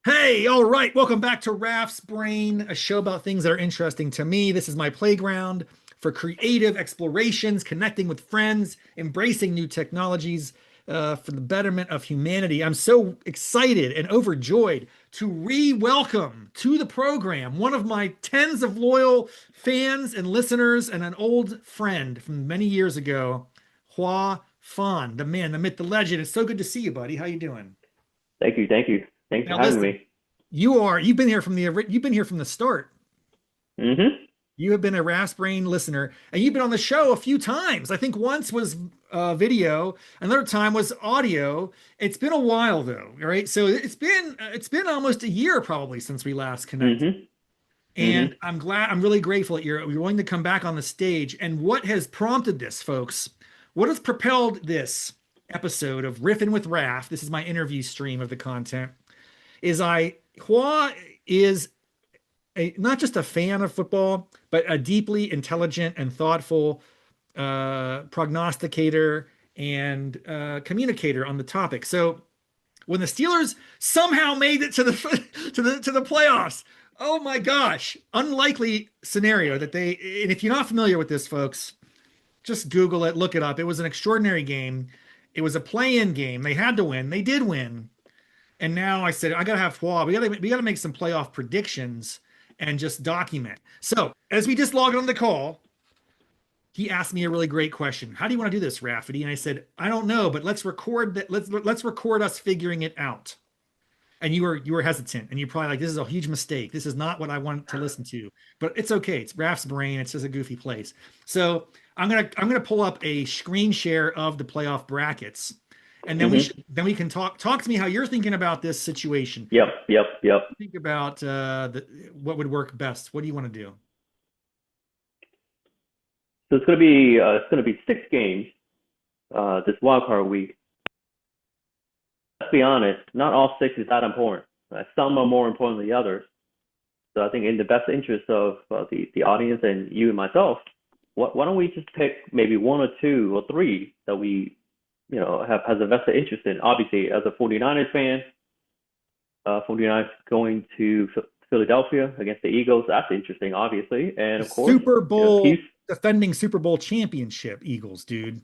Hey, all right. Welcome back to Raff's Brain, a show about things that are interesting to me. This is my playground for creative explorations, connecting with friends, embracing new technologies for the betterment of humanity. I'm so excited and overjoyed to re-welcome to the program one of my tens of loyal fans and listeners and an old friend from many years ago, Hoa Phan, the man, the myth, the legend. It's so good to see you, buddy. How you doing? Thank you. Thank you. Thanks for Now having listen, me. you've been here from the start. Hmm. You have been a Raspbrain listener, and you've been on the show a few times. I think once was video, another time was audio. It's been a while though, right? So it's been almost a year probably since we last connected. Hmm. And Hmm. I'm really grateful that you're willing to come back on the stage. And what has prompted this, folks? What has propelled this episode of Riffin with Raff? This is my interview stream of the content. Is I Hua is not just a fan of football, but a deeply intelligent and thoughtful prognosticator and communicator on the topic. So when the Steelers somehow made it to the to the playoffs, oh my gosh, unlikely scenario that they. And if you're not familiar with this, folks, just Google it, look it up. It was an extraordinary game. It was a play-in game. They had to win. They did win. And now I said, I gotta have Hua. We gotta make some playoff predictions and just document. So as we just logged on the call, he asked me a really great question. How do you want to do this, Rafferty? And I said, I don't know, but let's record that. Let's record us figuring it out. And you were hesitant, and you're probably like, this is a huge mistake. This is not what I want to listen to. But it's okay. It's Raph's brain. It's just a goofy place. So I'm gonna pull up a screen share of the playoff brackets, and Hmm. then we can talk to me how you're thinking about this situation. Yep. Yep. Yep. Think about what would work best. What do you want to do? So it's gonna be 6 games this wild card week. Let's be honest, not all six is that important. Some are more important than the others. So I think in the best interest of the audience and you and myself, why don't we just pick maybe one or two or three that we have has a vested interest in? Obviously, as a 49ers fan, 49ers going to Philadelphia against the Eagles. That's interesting, obviously. And The of course, Super Chiefs. Bowl defending Super Bowl championship Eagles, dude.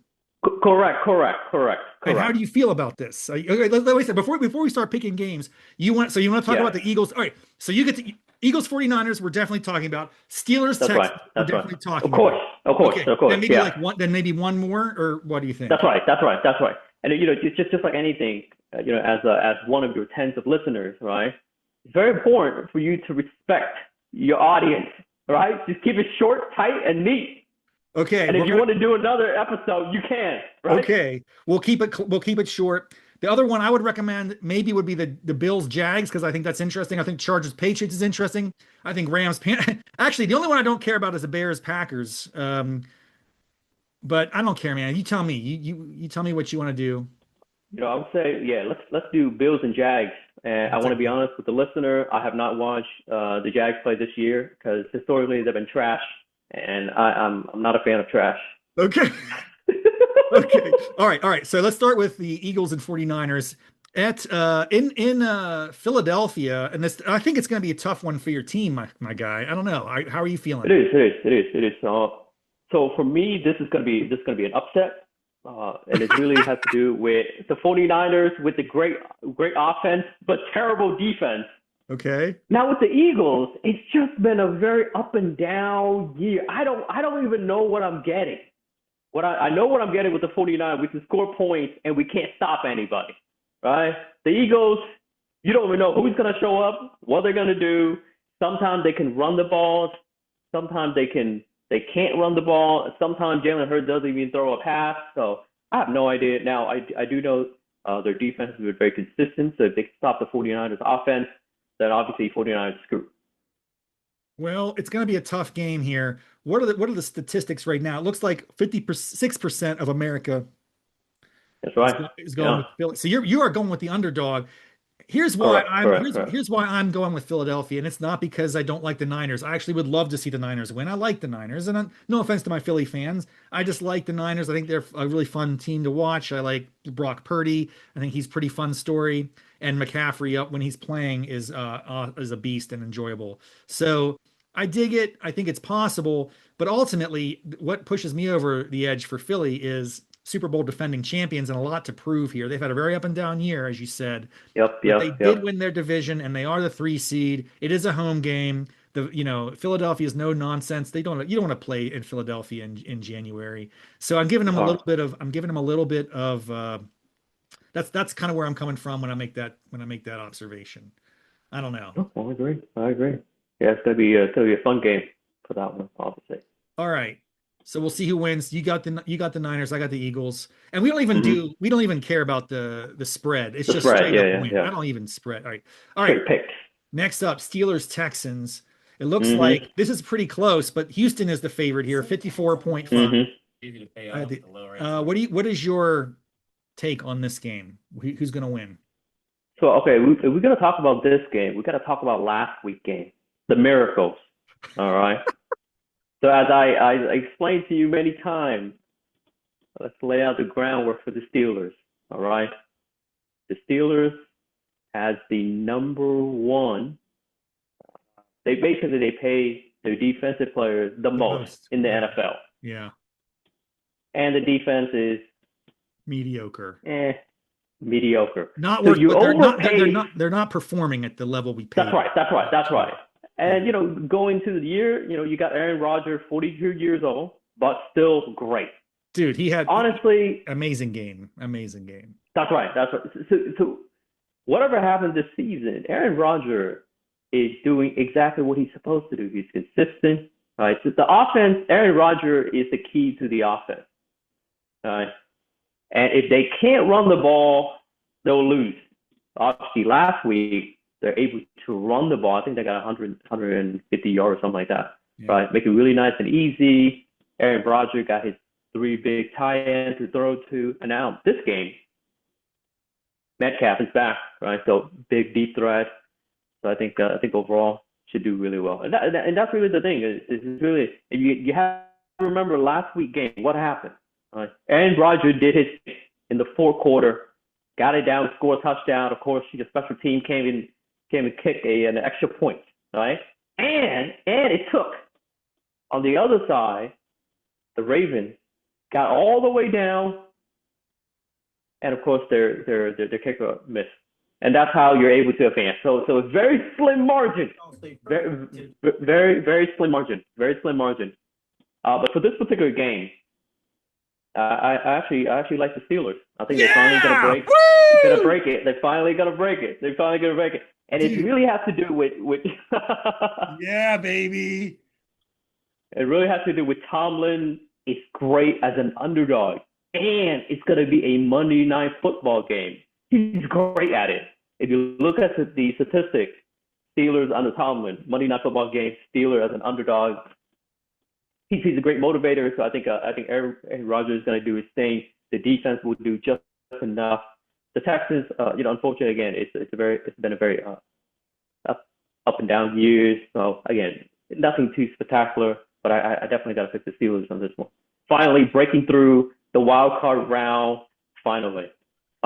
Correct, correct, correct, And how correct. do you feel about this? Okay, let me say before we start picking games, you want to talk Yeah, about the Eagles. All right, so you get to Eagles 49ers, we're definitely talking about. Steelers that's right. Texans, we're That's right. definitely Of talking course, about. of course, Okay, of course. Yeah, then maybe one more, or what do you that's think? right. That's right. That's right. And just like anything, as one of your tens of listeners, right? It's very important for you to respect your audience, right? Just keep it short, tight, and neat. Okay, And if you want to do another episode, you can, right? okay, we'll keep it short. The other one I would recommend maybe would be the Bills Jags because I think that's interesting. I think Chargers Patriots is interesting. I think Rams actually the only one I don't care about is the Bears Packers. But I don't care, man. You tell me. You tell me what you want to do. I would say, yeah, let's do Bills and Jags. And I That's want a to be honest with the listener. I have not watched the Jags play this year because historically they've been trash, and I'm not a fan of trash. okay. Okay. All right. So let's start with the Eagles and 49ers at in Philadelphia. And this I think it's going to be a tough one for your team, my guy. I don't know. How are you It feeling? is, it is, it is, it is. So for me, this is gonna be an upset, and it really has to do with the 49ers with the great offense but terrible defense. Okay. Now with the Eagles, it's just been a very up and down year. I don't even know what I'm getting. I know what I'm getting with the 49ers. We can score points and we can't stop anybody, right? The Eagles, you don't even know who's gonna show up, what they're gonna do. Sometimes they can run the balls. Sometimes they can't run the ball. Sometimes Jalen Hurts doesn't even throw a pass. So I have no idea. Now I do know their defense has been very consistent. So if they stop the 49ers offense, then obviously 49ers screwed. Well, it's going to be a tough game here. What are the statistics right now? It looks like 56% of America That's right. is going Yeah. with Philly. So you are going with the underdog. Here's why Correct, I'm correct, correct. here's why I'm going with Philadelphia, and it's not because I don't like the Niners. I actually would love to see the Niners win. I like the Niners, and no offense to my Philly fans, I just like the Niners. I think they're a really fun team to watch. I like Brock Purdy. I think he's pretty fun story, and McCaffrey up when he's playing is a beast and enjoyable. So I dig it. I think it's possible, but ultimately, what pushes me over the edge for Philly is Super Bowl defending champions and a lot to prove here. They've had a very up and down year, as you said, Yep, but they yep, did yep. win their division and they are the 3 seed. It is a home game. Philadelphia is no nonsense. You don't want to play in Philadelphia in January. So I'm giving them a little bit of that's kind of where I'm coming from when I make that observation. I don't know. Oh, I agree. I agree. Yeah, it's gonna be a fun game for that one, obviously. All right. So we'll see who wins. You got the Niners, I got the Eagles. And Hmm. we don't even care about the spread. It's The just spread, straight yeah, up yeah, win. yeah. I don't even spread. All right. All right. Straight picks. Next up, Steelers Texans. It looks like Hmm. this is pretty close, but Houston is the favorite here, 54.5. Hmm. What is your take on this game? Who's going to win? So, okay, if we're gonna talk about this game, we gotta talk about last week game, the miracles. All right. So as I explained to you many times, let's lay out the groundwork for the Steelers. All right. The Steelers has the number one. They pay their defensive players the The most most. in the Yeah. NFL, Yeah. and the defense is Mediocre. eh, mediocre. Not So worth, you but overpay. they're not performing at the level we That's paid right. them. That's right. That's Yeah. right. Yeah. And going to the year, you got Aaron Rodgers, 42 years old, but still great. Dude, Honestly, amazing game. Amazing game. that's right. That's right. So whatever happens this season, Aaron Rodgers is doing exactly what he's supposed to do. He's consistent, right? So the offense, Aaron Rodgers is the key to the offense, right? And if they can't run the ball, they'll lose. Obviously, last week they're able to run the ball. I think they got 150 yards or something like that, Yeah. right? Make it really nice and easy. Aaron Rodgers got his 3 big tight ends to throw to. And now this game, Metcalf is back, right? So big deep threat. So I think overall should do really well. And that's really the thing. Is really you have to remember last week game. What happened? Right? Aaron Rodgers did his thing in the fourth quarter, got it down, scored a touchdown. Of course, the special team came and kicked an extra point, right? And it took on the other side, the Ravens got all the way down, and of course their kicker missed, and that's how you're able to advance. So a very slim margin, very slim margin, very slim margin. But for this particular game, I actually like the Steelers. I think they finally Yeah. gonna Woo! break it. They finally gonna break it. They finally gonna break it, and it Dude. really has to do with Yeah, baby. it really has to do with Tomlin is great as an underdog, and it's gonna be a Monday Night Football game. He's great at it. If you look at the statistics, Steelers under Tomlin, Monday Night Football game, Steelers as an underdog. He's a great motivator. So I think Aaron Rodgers is going to do his thing. The defense will do just enough. The Texans, unfortunately, again, it's been a very up and down years. So again, nothing too spectacular. But I definitely got to pick the Steelers on this one. Finally breaking through the wild card round. Finally.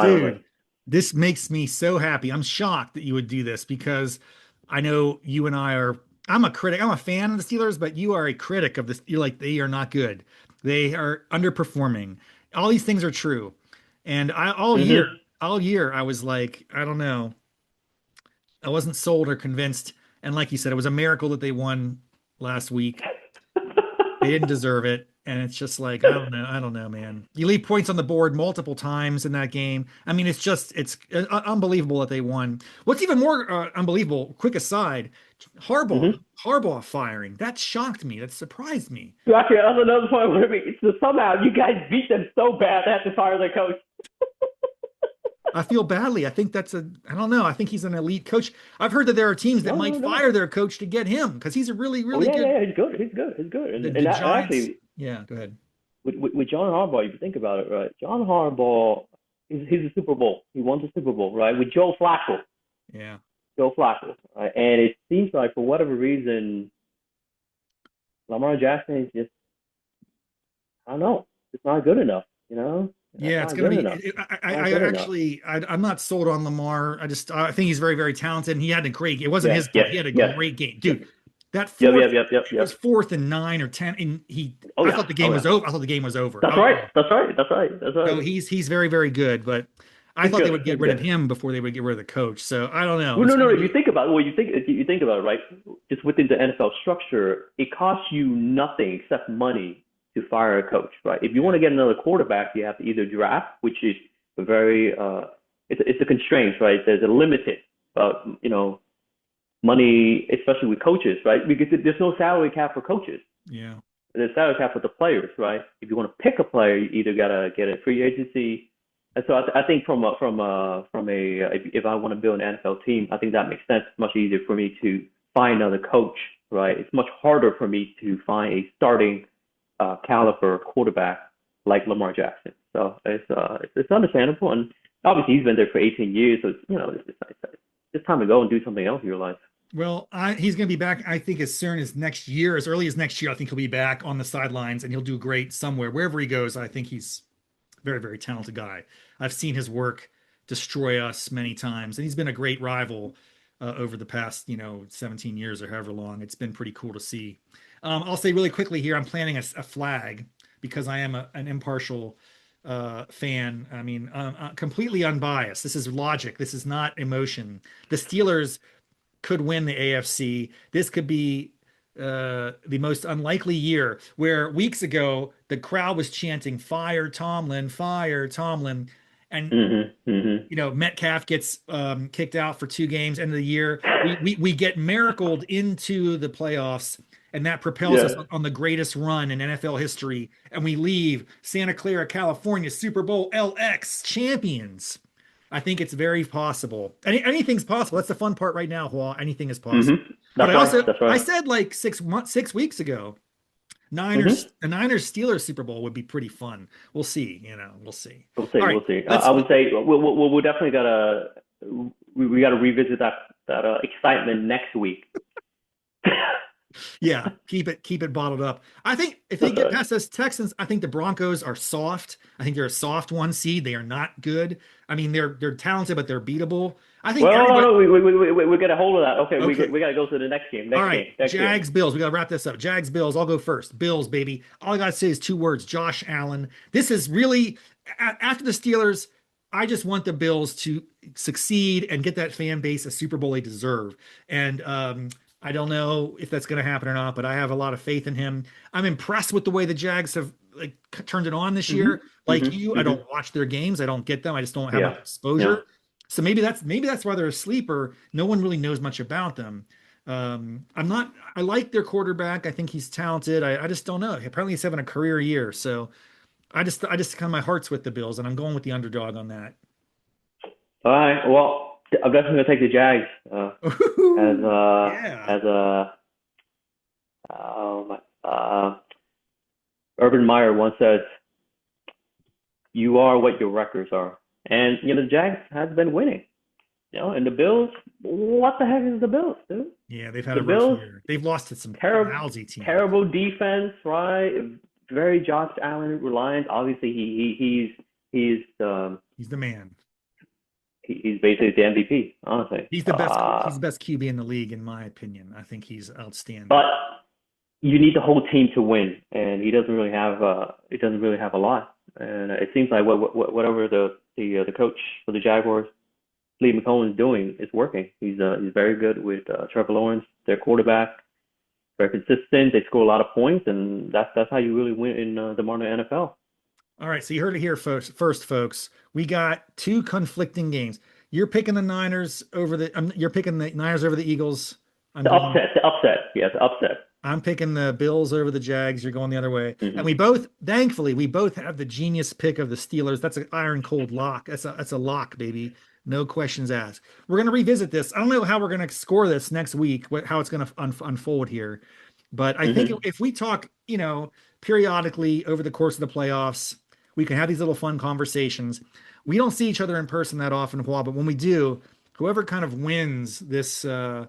Dude, this makes me so happy. I'm shocked that you would do this because I know you and I are. I'm a critic. I'm a fan of the Steelers, but you are a critic of this. You're like, they are not good. They are underperforming. All these things are true. And Mm-hmm. all year, I was like, I don't know. I wasn't sold or convinced. And like you said, it was a miracle that they won last week. They didn't deserve it. And it's just like, I don't know. I don't know, man. You leave points on the board multiple times in that game. I mean, it's unbelievable that they won. What's even more unbelievable, quick aside, Mm-hmm. Harbaugh firing. That shocked me. That surprised me. So actually, that's another point where so somehow you guys beat them so bad they had to fire their coach. I feel badly. I don't know. I think he's an elite coach. I've heard that there are teams that No, might no, no. fire their coach to get him because he's a really, Oh really yeah, good. yeah, he's good. He's good. He's good. The And Giants. actually, Yeah, go ahead. with John Harbaugh, if you think about it, right? John Harbaugh, he's a Super Bowl. He won the Super Bowl, right? With Joe Flacco. Yeah. Joe Flacco. And it seems like for whatever reason, Lamar Jackson is just, I don't know, it's not good enough. That's Yeah, it's not going good to enough. be. Not I good enough. actually, I'm not sold on Lamar. I think he's very, very talented. And he had a great. It wasn't Yes, his yes, fault. He had a yes, great game, yes. dude. That Yep, fourth, yep, yep, yep, it was yep. fourth and 9 or 10, and Oh I yeah, thought the game oh was yeah. over. I thought the game was over. That's right. That's right. That's right. That's So right. he's very, very good. But I He's thought they good. would get He's rid of good. him before they would get rid of the coach. So I don't know. Well, It's no, no, going no. to You be. think about well, you think about it, right? Just within the NFL structure, it costs you nothing except money to fire a coach, right? If you want Yeah, to get another quarterback, you have to either draft, which is a very it's a constraint, right? There's a limited money, especially with coaches, right? Because there's no salary cap for coaches. yeah, There's salary cap for the players, right? If you want to pick a player, you either gotta get a free agency. And so I think if I want to build an NFL team, I think that makes sense. It's much easier for me to find another coach, right? It's much harder for me to find a starting caliber quarterback like Lamar Jackson. So it's understandable, and obviously he's been there for 18 years, so it's time to go and do something else in your life. well, he's going to be back. I think as soon as next year, as early as next year, I think he'll be back on the sidelines and he'll do great somewhere. Wherever he goes, I think he's very, very talented guy. I've seen his work destroy us many times, and he's been a great rival over the past, 17 years or however long. It's been pretty cool to see. I'll say really quickly here, I'm planting a flag because I am an impartial fan. I mean, completely unbiased. This is logic. This is not emotion. The Steelers could win the AFC. This could be the most unlikely year where weeks ago the crowd was chanting fire Tomlin, and Metcalf gets kicked out for 2 games, end of the year. We get miracled into the playoffs, and that propels us Yeah. on the greatest run in NFL history. And we leave Santa Clara, California, Super Bowl LX champions. I think it's very possible. Anything's possible. That's the fun part right now, Hua. Anything is possible. But That's right. That's I right. said like 6 weeks ago, Mm-hmm. The Niners Steelers Super Bowl would be pretty fun. We'll see. We'll see. We'll see. All right, We'll see. let's. I would say we'll definitely gotta we gotta revisit that excitement next week. Yeah, keep it bottled up. I think if they That's get right. past those Texans, I think the Broncos are soft. I think they're a soft 1 seed. They are not good. I mean, they're talented, but they're beatable. I think Well, no, everybody. no, we get a hold of that. Okay, Okay. we gotta go to the next game. All Next right, game. Next game. Jags Bills. We got to wrap this up. Jags Bills. I'll go first. Bills, baby. All I got to say is 2 words. Josh Allen. This is really after the Steelers. I just want the Bills to succeed and get that fan base a Super Bowl they deserve. And I don't know if that's going to happen or not, but I have a lot of faith in him. I'm impressed with the way the Jags have like turned it on this Mm-hmm. year. Like you, Mm-hmm. I Mm-hmm. don't watch their games. I don't get them. I just don't have Yeah. much Yeah. exposure. So maybe that's why they're a sleeper. No one really knows much about them. I'm not. I like their quarterback. I think he's talented. I just don't know. Apparently, he's having a career year. So I just kind of my heart's with the Bills, and I'm going with the underdog on that. All right. Well, I'm definitely gonna take the Jags. As Ooh, yeah. as Urban Meyer once said, "You are what your records are." And the Jags has been winning. And the Bills, what the heck is the Bills, dude? Yeah, they've had The a rough Bills, year. They've lost to some terrible, lousy teams. terrible defense, right? Very Josh Allen reliant. Obviously, He's the man. he's basically the MVP, honestly. He's the best. He's the best QB in the league, in my opinion. I think he's outstanding. But you need the whole team to win, and he doesn't really have a lot. And it seems like whatever the coach for the Jaguars, Lee McCollum, is doing is working. He's very good with Trevor Lawrence, their quarterback. Very consistent. They score a lot of points, and that's how you really win in the modern NFL. All right, so you heard it here first, folks. We got 2 conflicting games. You're picking the Niners over the. You're picking the Niners over the Eagles. I'm going. The upset, yes, upset. I'm picking the Bills over the Jags. You're going the other way. And Hmm. we both, thankfully, we both have the genius pick of the Steelers. That's an iron cold lock. That's a lock, baby. No questions asked. We're going to revisit this. I don't know how we're going to score this next week, how it's going to unfold here. But I think Hmm. if we talk, periodically over the course of the playoffs, we can have these little fun conversations. We don't see each other in person that often, Hua, but when we do, whoever kind of wins Yeah.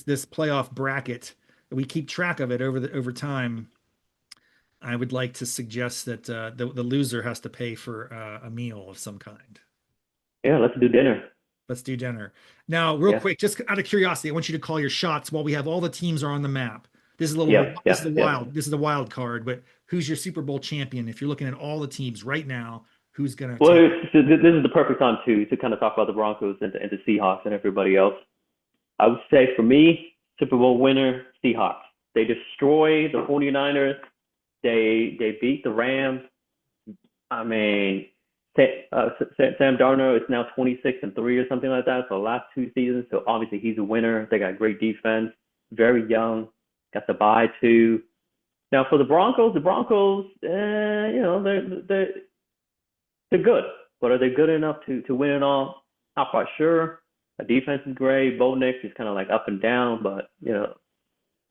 this playoff bracket, we keep track of it over time. I would like to suggest that the loser has to pay for a meal of some kind. Yeah. Let's do dinner. Let's do dinner. Now, real Yeah. quick, just out of curiosity, I want you to call your shots while we have all the teams are on the map. This is a little, Yeah. this Yeah. is a Yeah. wild, this is a wild card, but who's your Super Bowl champion? If you're looking at all the teams right now, who's going to Well, take? this is the perfect time to kind of talk about the Broncos and the Seahawks and everybody else. I would say for me, Super Bowl winner, Seahawks. They destroy the 49ers. They beat the Rams. I mean, Sam Darnold is now 26-3 or something like that. So the last two seasons. So obviously he's a winner. They got great defense. Very young. Got the bye too. Now for the Broncos, they're good, but are they good enough to win it all? Not quite sure. The defense is great. Bo Nix is kind of like up and down, but the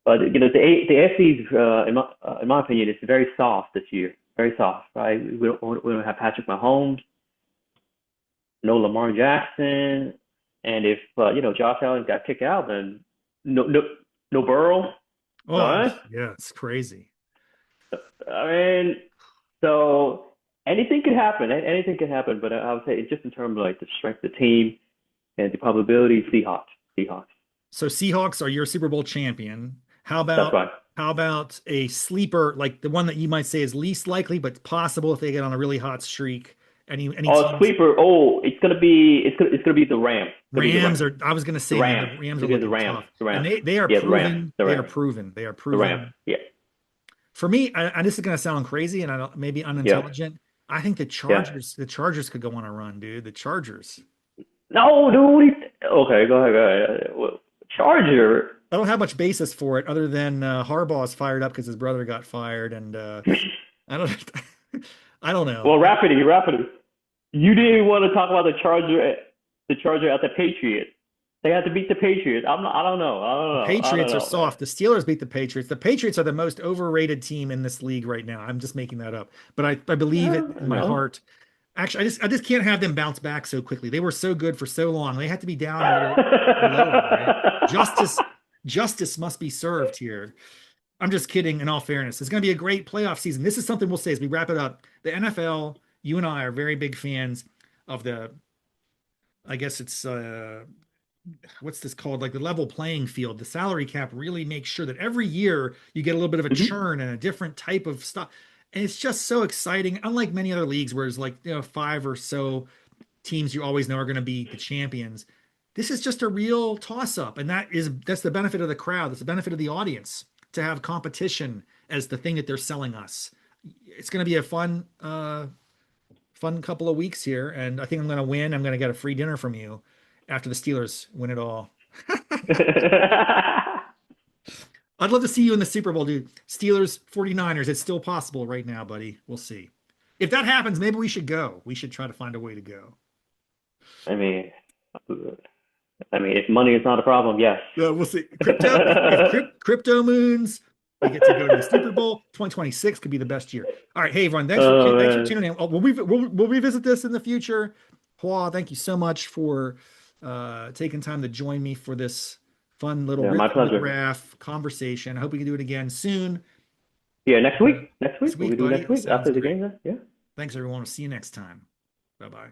AFC is, in my opinion, it's very soft this year. Very soft, right? We don't have Patrick Mahomes, no Lamar Jackson, and if Josh Allen got kicked out, then no Burrow. Oh, Right? yeah, it's crazy. I mean, so anything could happen. Anything could happen, but I would say it's just in terms of like the strength of the team and the probability, Seahawks. Seahawks. So Seahawks are your Super Bowl champion. How That's about right. how about a sleeper, like the one that you might say is least likely, but possible if they get on a really hot streak? Any Oh, teams? sleeper. Oh, it's gonna be the Rams. It's gonna be the Rams Rams. are, I was going to The say, man, Rams. the Rams It's are gonna be the looking Rams. tough. The And Rams. they are Yeah, the Rams. proven, The they are Rams. proven, they are The Rams. proven. Yeah. For me, this is going to sound crazy and maybe Yeah. unintelligent. I think Yeah. The Chargers could go on a run, dude. The Chargers. No, dude. Okay, go ahead. Go ahead. Charger. I don't have much basis for it other than Harbaugh's fired up because his brother got fired, and I don't, I don't know. Well, rapidly. You didn't even want to talk about the Charger at the Patriots. They had to beat the Patriots. I don't know. I don't Patriots are know, man. soft. The Steelers beat the Patriots. The Patriots are the most overrated team in this league right now. I'm just making that up, but I believe it in my No. heart. Actually, I just can't have them bounce back so quickly. They were so good for so long. They had to be down a little lower, right? Justice must be served here. I'm just kidding. In all fairness, it's going to be a great playoff season. This is something we'll say as we wrap it up. The NFL, you and I are very big fans of the. I guess it's what's this called? Like the level playing field. The salary cap really makes sure that every year you get a little bit of a Mhm. churn and a different type of stuff. And it's just so exciting. Unlike many other leagues where it's like, five or so teams you always know are going to be the champions. This is just a real toss up. And that's the benefit of the crowd. That's the benefit of the audience to have competition as the thing that they're selling us. It's going to be a fun couple of weeks here. And I think I'm going to win. I'm going to get a free dinner from you after the Steelers win it all. I'd love to see you in the Super Bowl, dude. Steelers, 49ers. It's still possible right now, buddy. We'll see. If that happens, maybe we should go. We should try to find a way to go. I mean, if money is not a problem, yes. Yeah, we'll see. Crypto moons, we get to go to the Super Bowl. 2026 could be the best year. All right, hey everyone, Oh thanks for man. tuning in. We'll revisit this in the future. Hoa, thank you so much for taking time to join me for this fun little Yeah, my Riffin with pleasure. Raff conversation. I hope we can do it again soon. Yeah, next week. This We week, can do buddy. next week Sounds after the great. game then. Yeah. Thanks everyone. We'll see you next time. Bye bye.